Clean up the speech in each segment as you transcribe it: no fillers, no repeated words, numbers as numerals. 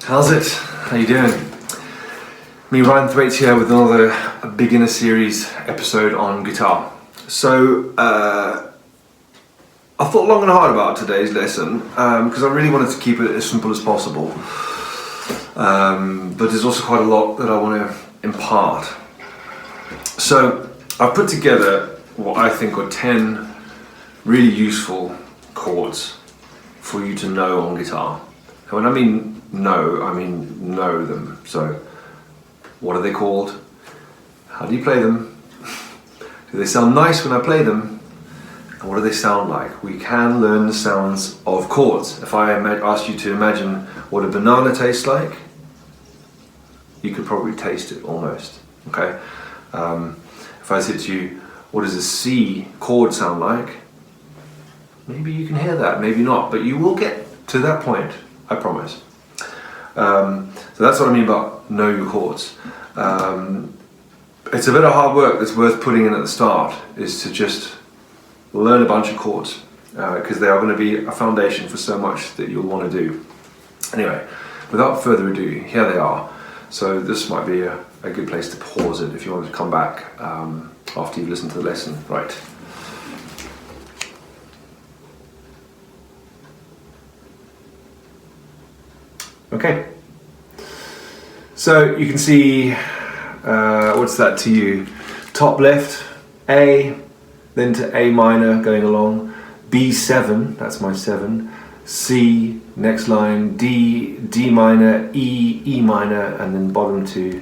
How's it? How you doing? Me, Ryan Thwaites here with another beginner series episode on guitar. So, I thought long and hard about today's lesson because I really wanted to keep it as simple as possible. But there's also quite a lot that I want to impart. So, I've put together what I think are 10 really useful chords for you to know on guitar. And when I mean know them. So, what are they called? How do you play them? Do they sound nice when I play them? And what do they sound like? We can learn the sounds of chords. If I asked you to imagine what a banana tastes like, you could probably taste it almost. Okay. If I said to you, what does a C chord sound like? Maybe you can hear that, maybe not, but you will get to that point, I promise. So that's what I mean about know your chords. It's a bit of hard work that's worth putting in at the start, is to just learn a bunch of chords, because they are going to be a foundation for so much that you'll want to do. Anyway, without further ado, here they are. So this might be a good place to pause it if you want to come back after you've listened to the lesson. Right. Okay. So you can see, what's that to you? Top left, A, then to A minor going along, B7, that's my 7, C, next line, D, D minor, E, E minor, and then bottom to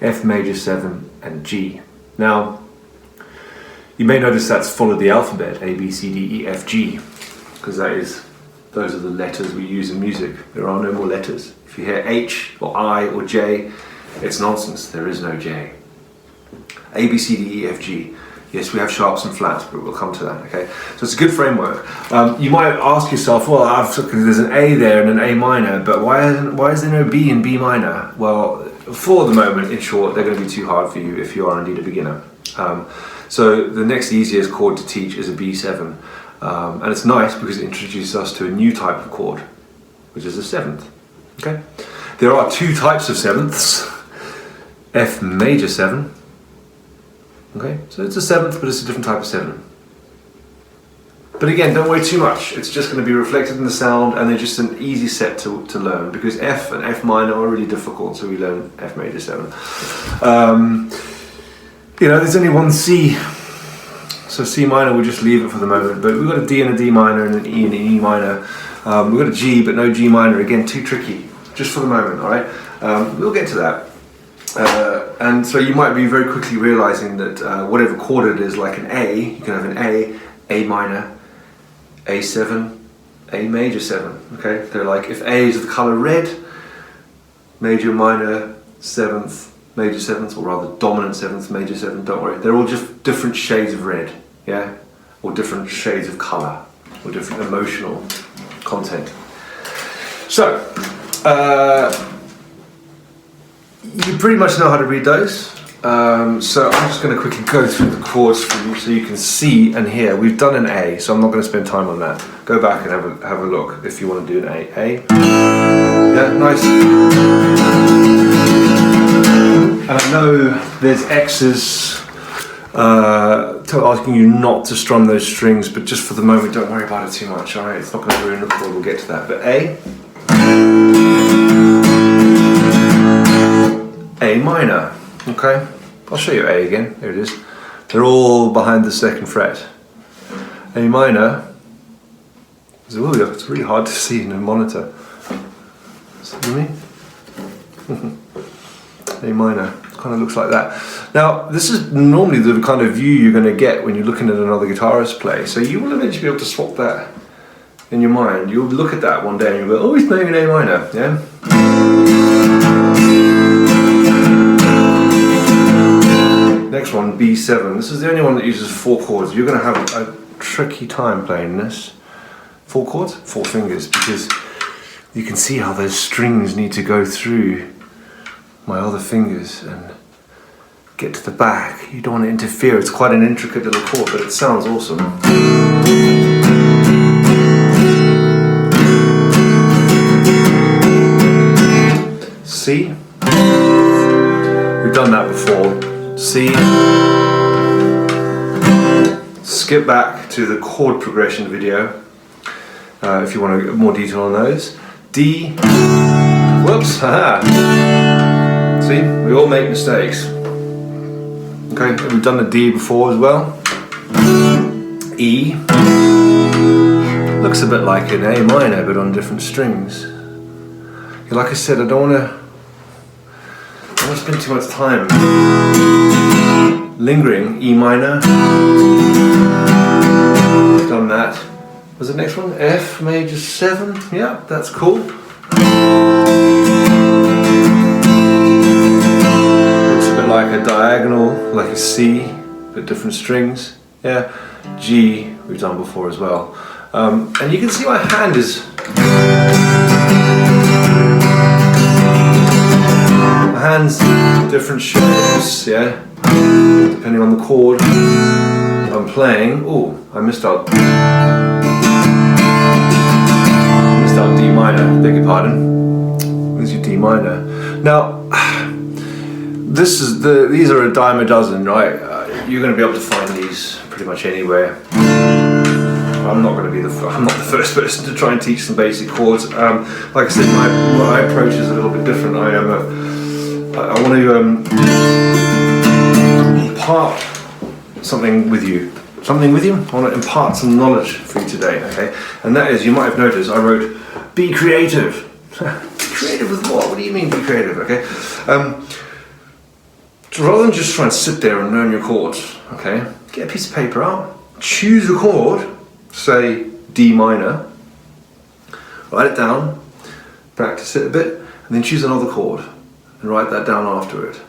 F major 7 and G. Now, you may notice that's followed the alphabet, A, B, C, D, E, F, G, because those are the letters we use in music. There are no more letters. If you hear H or I or J, it's nonsense. There is no J. A, B, C, D, E, F, G. Yes, we have sharps and flats, but we'll come to that, okay? So it's a good framework. You might ask yourself, well, there's an A there and an A minor, but why is there no B in B minor? Well, for the moment, in short, they're going to be too hard for you if you are indeed a beginner. So the next easiest chord to teach is a B7. And it's nice because it introduces us to a new type of chord, which is a 7th. Okay? There are two types of 7ths. F major 7. Okay? So it's a 7th, but it's a different type of 7. But again, don't worry too much. It's just going to be reflected in the sound, and they're just an easy set to learn, because F and F minor are really difficult, so we learn F major 7. There's only one C. So C minor, we'll just leave it for the moment, but we've got a D and a D minor and an E and an E minor. We've got a G, but no G minor. Again, too tricky, just for the moment, all right? We'll get to that. And so you might be very quickly realizing that whatever chord it is, like an A, you can have an A minor, A7, A major 7, okay? They're like, if A is the color red, major, minor, 7th, major 7th, or rather dominant 7th, major 7th, don't worry. They're all just different shades of red, yeah? Or different shades of colour, or different emotional content. So, you pretty much know how to read those. So I'm just going to quickly go through the chords for you so you can see and hear. We've done an A, so I'm not going to spend time on that. Go back and have a look if you want to do an A. A. Yeah, nice. And I know there's X's asking you not to strum those strings, but just for the moment, don't worry about it too much, alright? It's not going to ruin the chord, we'll get to that. But A minor, okay? I'll show you A again, there it is. They're all behind the 2nd fret. A minor, it's really hard to see in the monitor. See me? A minor, it kind of looks like that. Now, this is normally the kind of view you're going to get when you're looking at another guitarist play, so you will eventually be able to swap that in your mind. You'll look at that one day and you'll go, oh, he's playing an A minor, yeah? Next one, B7. This is the only one that uses 4 chords. You're going to have a tricky time playing this. 4 chords? 4 fingers, because you can see how those strings need to go through my other fingers and get to the back. You don't want to interfere. It's quite an intricate little chord, but it sounds awesome. C. We've done that before. C. Skip back to the chord progression video if you want to get more detail on those. D. Whoops. Haha. See, we all make mistakes. Okay, we've done the D before as well. E. Looks a bit like an A minor, but on different strings. Like I said, I don't want to spend too much time lingering. E minor. Done that. What's the next one? F major 7. Yeah, that's cool. Looks a bit like a diagonal, like a C, but different strings. Yeah. G we've done before as well. And you can see my hand is. My hand's different shapes, yeah, depending on the chord I'm playing. Oh, I missed out. D minor, beg your pardon. There's your D minor. Now, these are a dime a dozen, right? You're going to be able to find these pretty much anywhere. I'm not the first person to try and teach some basic chords. Like I said, my approach is a little bit different. I want to impart something with you. I want to impart some knowledge for you today, okay? And that is, you might have noticed, I wrote, be creative. Be creative with what? What do you mean be creative, okay? So rather than just try and sit there and learn your chords, okay? Get a piece of paper out, choose a chord, say D minor, write it down, practice it a bit, and then choose another chord and write that down after it.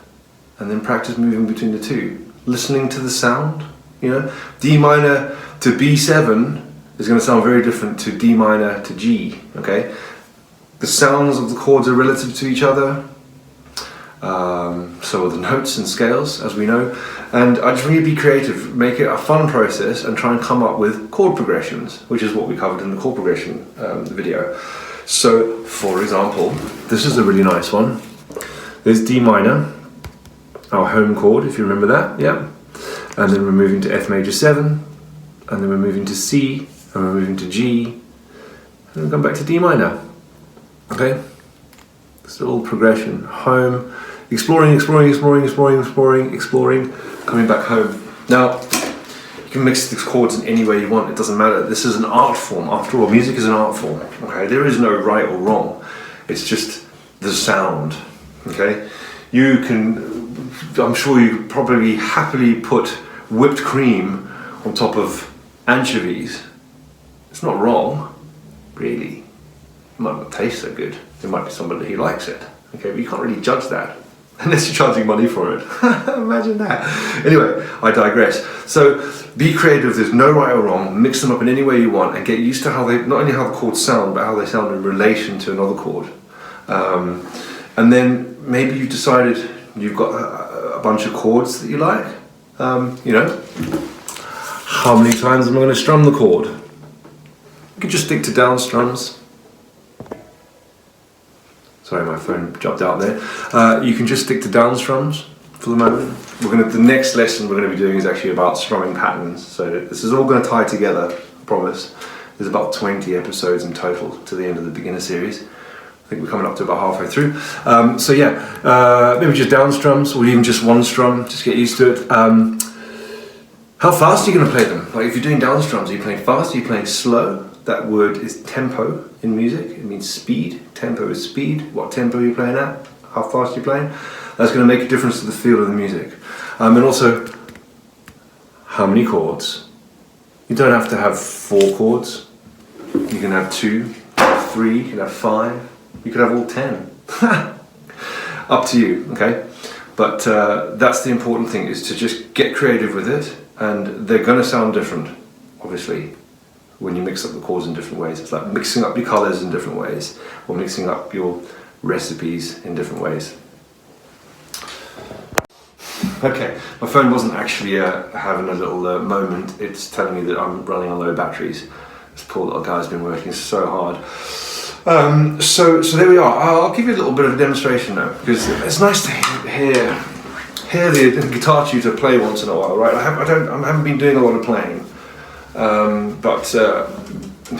And then practice moving between the two, listening to the sound. You know, D minor to B7 is going to sound very different to D minor to G, okay? The sounds of the chords are relative to each other, so are the notes and scales, as we know. And I just want you to be creative, make it a fun process, and try and come up with chord progressions, which is what we covered in the chord progression video. So, for example, this is a really nice one. There's D minor, our home chord, if you remember that, yeah? And then we're moving to F major 7, and then we're moving to C, and we're moving to G, and then we come back to D minor. Okay? It's a little progression. Home, exploring, coming back home. Now, you can mix these chords in any way you want, it doesn't matter. This is an art form. After all, music is an art form. Okay? There is no right or wrong. It's just the sound. Okay? You can, I'm sure you could probably happily put whipped cream on top of anchovies. It's not wrong, really. It might not taste so good. There might be somebody who likes it. Okay, but you can't really judge that unless you're charging money for it. Imagine that. Anyway, I digress. So be creative. There's no right or wrong. Mix them up in any way you want and get used to how they, not only how the chords sound, but how they sound in relation to another chord. And then maybe you've decided you've got a bunch of chords that you like. You know, how many times am I going to strum the chord? You can just stick to down strums. Sorry, my phone jumped out there. You can just stick to down strums for the moment. The next lesson we're going to be doing is actually about strumming patterns. So this is all going to tie together, I promise. There's about 20 episodes in total to the end of the beginner series. I think we're coming up to about halfway through. So yeah, maybe just down strums or even just one strum, just get used to it. How fast are you going to play them? Like if you're doing down strums, are you playing fast, are you playing slow? That word is tempo in music, it means speed. Tempo is speed. What tempo are you playing at? How fast are you playing? That's going to make a difference to the feel of the music. And also, how many chords? You don't have to have 4 chords. You can have 2, 3, you can have 5. You could have all 10. Up to you, okay? But that's the important thing, is to just get creative with it, and they're going to sound different, obviously, when you mix up the chords in different ways. It's like mixing up your colours in different ways, or mixing up your recipes in different ways. Okay, my phone wasn't actually having a little moment. It's telling me that I'm running on low batteries. This poor little guy's been working so hard. So there we are. I'll give you a little bit of a demonstration now, because it's nice to hear the guitar tutor play once in a while, right? I haven't been doing a lot of playing, but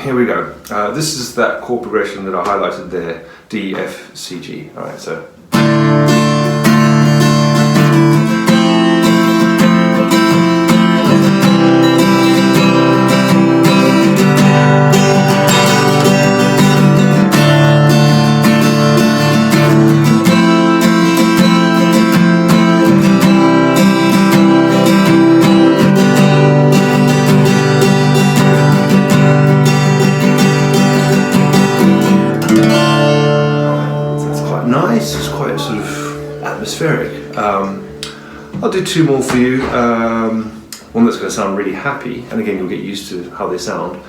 here we go. This is that chord progression that I highlighted there, D, F, C, G. All right, so. Nice, it's quite sort of atmospheric. I'll do two more for you. One that's going to sound really happy, and again you'll get used to how they sound,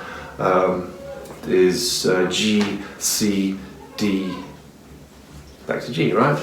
is G, C, D, back to G, right?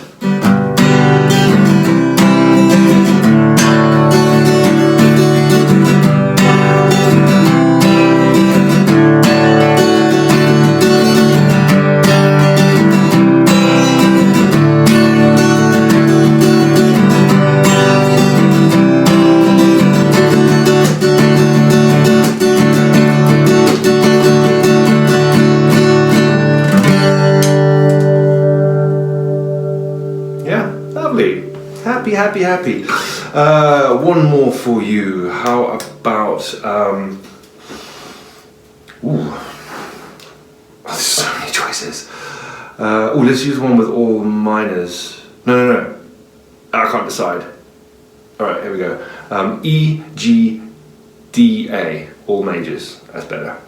Happy. One more for you. How about there's so many choices. Let's use one with all minors. No. I can't decide. Alright, here we go. E, G, D, A. All majors. That's better.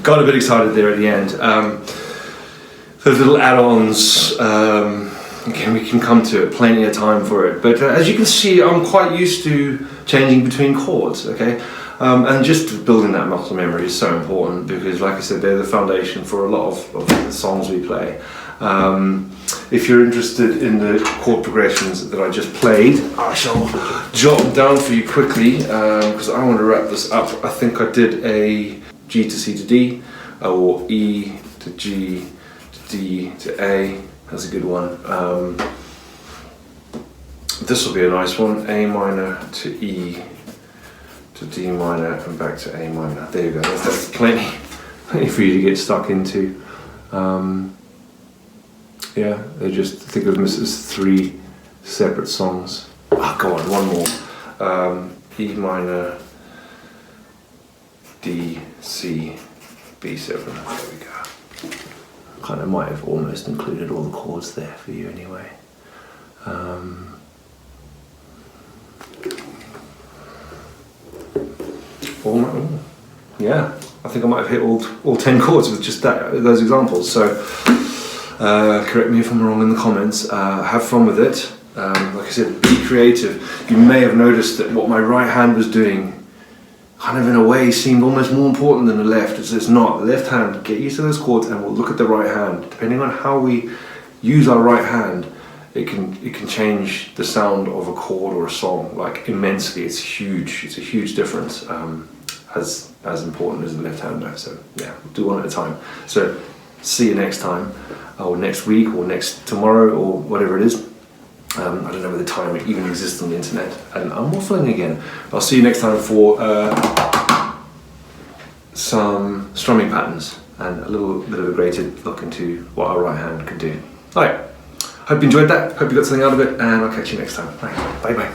Got a bit excited there at the end. Those little add-ons, again, we can come to it, plenty of time for it. But as you can see, I'm quite used to changing between chords, okay? And just building that muscle memory is so important, because like I said, they're the foundation for a lot of the songs we play. If you're interested in the chord progressions that I just played, I shall jot them down for you quickly, because I want to wrap this up. I think I did a G to C to D, or E to G to D to A. That's a good one. This will be a nice one. A minor to E to D minor and back to A minor. There you go. That's plenty for you to get stuck into. Yeah, they just think of them as three separate songs. Oh, go on, one more. E minor, D, C, B7. There we go. Kind of might have almost included all the chords there for you anyway. Yeah, I think I might have hit all 10 chords with just those examples. So correct me if I'm wrong in the comments. Have fun with it. Like I said, be creative. You may have noticed that what my right hand was doing kind of in a way seemed almost more important than the left. It's not. The left hand, get used to those chords and we'll look at the right hand. Depending on how we use our right hand, it can change the sound of a chord or a song like immensely. It's huge. It's a huge difference. As important as the left hand though. So yeah, we'll do one at a time. So see you next time, or next week, or next tomorrow, or whatever it is. I don't know whether time even exists on the internet, and I'm waffling again. I'll see you next time for some strumming patterns and a little bit of a greater look into what our right hand can do. Alright, hope you enjoyed that, hope you got something out of it, and I'll catch you next time. Bye bye.